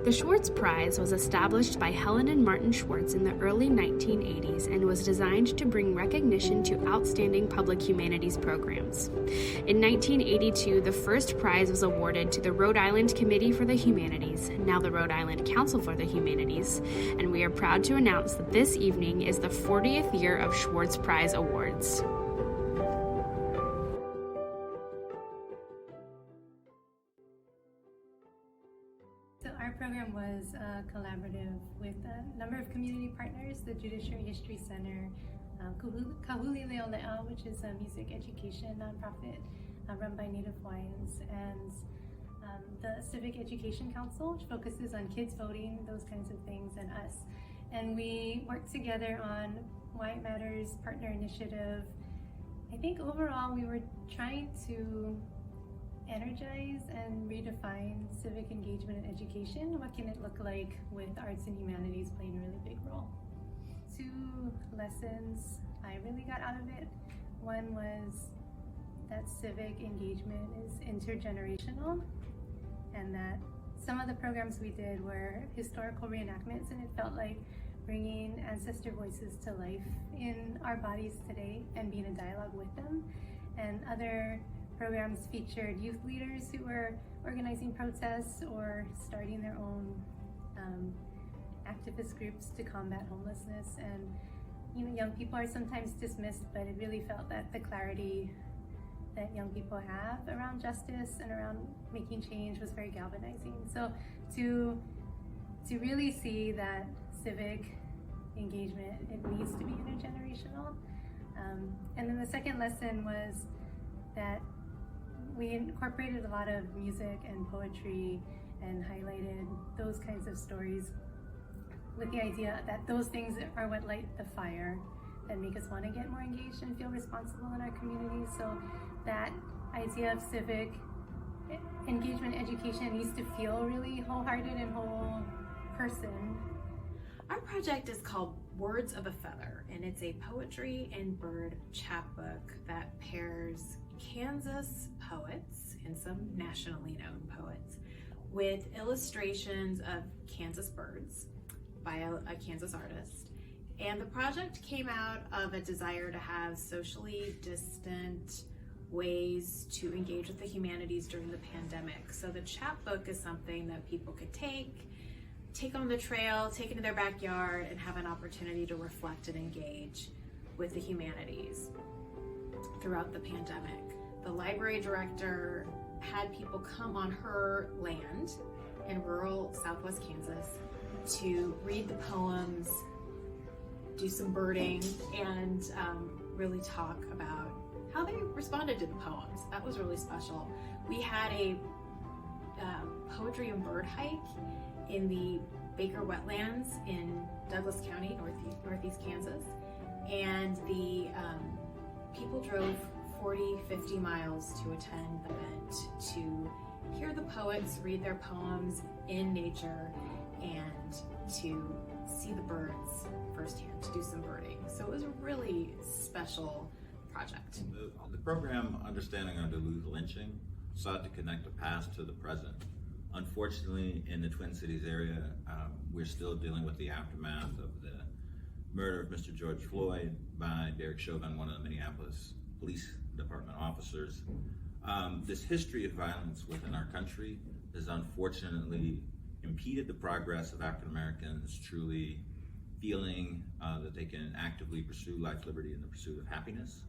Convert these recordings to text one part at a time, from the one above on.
The Schwartz Prize was established by Helen and Martin Schwartz in the early 1980s and was designed to bring recognition to outstanding public humanities programs. In 1982, the first prize was awarded to the Rhode Island Committee for the Humanities, now the Rhode Island Council for the Humanities, and we are proud to announce that this evening is the 40th year of Schwartz Prize Awards. So our program was collaborative with a number of community partners, the Judiciary History Center, Kahuli Leolea, which is a music education nonprofit run by Native Hawaiians, and the Civic Education Council, which focuses on kids voting, those kinds of things, and us. And we worked together on Why It Matters Partner Initiative. I think overall we were trying to energize and redefine civic engagement and education. What can it look like with arts and humanities playing a really big role? 2 lessons I really got out of it. One was that civic engagement is intergenerational, and that some of the programs we did were historical reenactments, and it felt like bringing ancestor voices to life in our bodies today and being in dialogue with them. And other programs featured youth leaders who were organizing protests or starting their own activist groups to combat homelessness. And young people are sometimes dismissed, but it really felt that the clarity that young people have around justice and around making change was very galvanizing. So to really see that civic engagement, it needs to be intergenerational. And then the second lesson was that we incorporated a lot of music and poetry and highlighted those kinds of stories with the idea that those things are what light the fire that make us want to get more engaged and feel responsible in our communities. So that idea of civic engagement education needs to feel really wholehearted and whole person. Our project is called Words of a Feather, and it's a poetry and bird chapbook that pairs Kansas poets and some nationally known poets with illustrations of Kansas birds by a Kansas artist. And the project came out of a desire to have socially distant ways to engage with the humanities during the pandemic. So the chapbook is something that people could take on the trail, take into their backyard, and have an opportunity to reflect and engage with the humanities throughout the pandemic. The library director had people come on her land in rural Southwest Kansas to read the poems, do some birding, and really talk about how they responded to the poems. That was really special. We had a poetry and bird hike in the Baker Wetlands in Douglas County, northeast Kansas, and the people drove 40-50 miles to attend the event to hear the poets read their poems in nature and to see the birds firsthand, to do some birding. So it was a really special project. The program, Understanding Our Duluth Lynching, sought to connect the past to the present. Unfortunately, in the Twin Cities area, we're still dealing with the aftermath of the murder of Mr. George Floyd by Derek Chauvin, one of the Minneapolis Police Department officers. This history of violence within our country has unfortunately impeded the progress of African Americans truly feeling that they can actively pursue life, liberty, and the pursuit of happiness.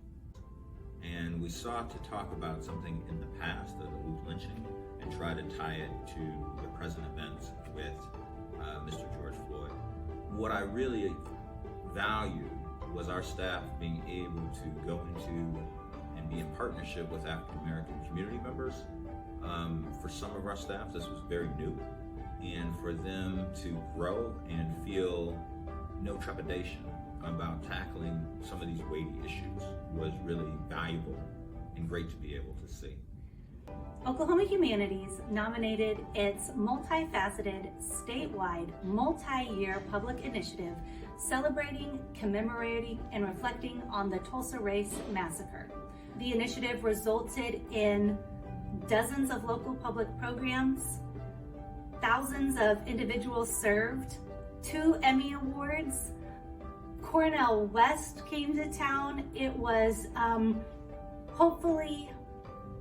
And we sought to talk about something in the past, the Duluth lynching, and try to tie it to the present events with Mr. George Floyd. What I really valued was our staff being able to go into and be in partnership with African American community members. For some of our staff, this was very new, and for them to grow and feel no trepidation about tackling some of these weighty issues was really valuable and great to be able to see. Oklahoma Humanities nominated its multifaceted, statewide, multi-year public initiative celebrating, commemorating, and reflecting on the Tulsa Race Massacre. The initiative resulted in dozens of local public programs, thousands of individuals served, 2 Emmy Awards. Cornell West came to town. It was hopefully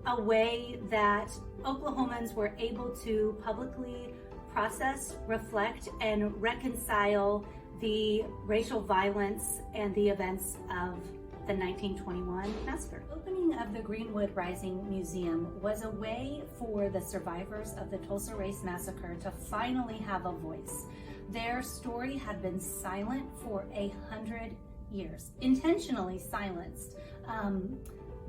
a way that Oklahomans were able to publicly process, reflect, and reconcile the racial violence and the events of the 1921 massacre. The opening of the Greenwood Rising Museum was a way for the survivors of the Tulsa Race Massacre to finally have a voice. Their story had been silent for 100 years, intentionally silenced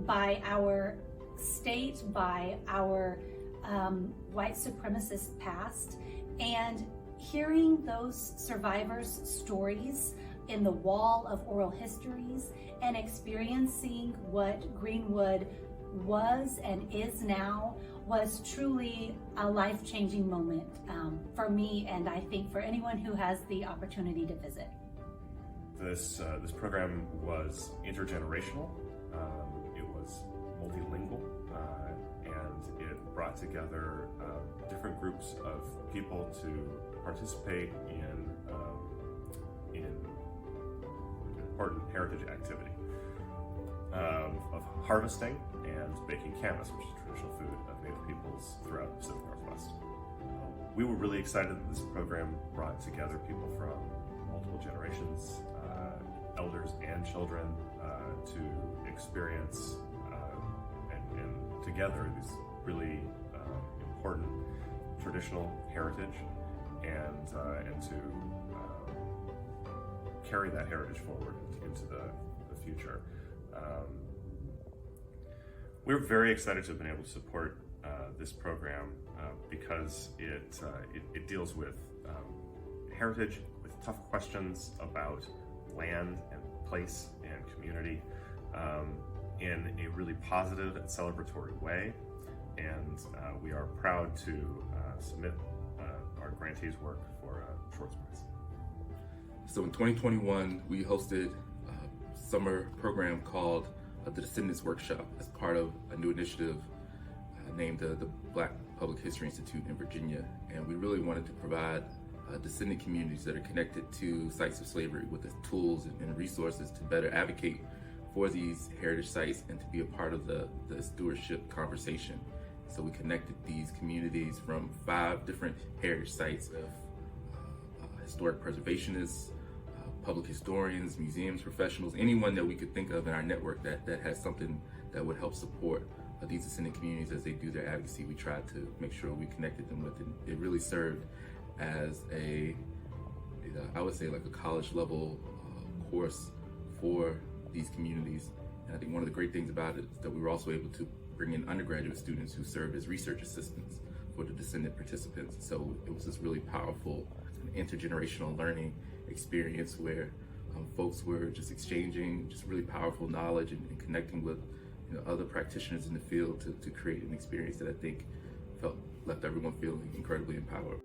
by our state, by our white supremacist past, and hearing those survivors' stories in the wall of oral histories and experiencing what Greenwood was and is now was truly a life-changing moment for me, and I think for anyone who has the opportunity to visit. This program was intergenerational, it was multilingual, and it brought together different groups of people to participate in important heritage activity of harvesting and baking camas, which is traditional food of Native peoples throughout the Pacific Northwest. We were really excited that this program brought together people from multiple generations, elders and children, to experience and together these really important traditional heritage and to carry that heritage forward into the future. We're very excited to have been able to support this program because it deals with heritage, with tough questions about land and place and community in a really positive and celebratory way. And we are proud to submit our grantees' work for Schwartz Prize. So in 2021, we hosted a summer program called the Descendants Workshop as part of a new initiative named the Black Public History Institute in Virginia. And we really wanted to provide descendant communities that are connected to sites of slavery with the tools and resources to better advocate for these heritage sites and to be a part of the stewardship conversation. So we connected these communities from 5 different heritage sites of historic preservationists, public historians, museums professionals, anyone that we could think of in our network that has something that would help support these descendant communities as they do their advocacy. We tried to make sure we connected them with it. It really served as I would say like a college level course for these communities. And I think one of the great things about it is that we were also able to bring in undergraduate students who served as research assistants for the descendant participants. So it was this really powerful intergenerational learning experience where folks were just exchanging just really powerful knowledge and connecting with other practitioners in the field to create an experience that I think left everyone feeling incredibly empowered.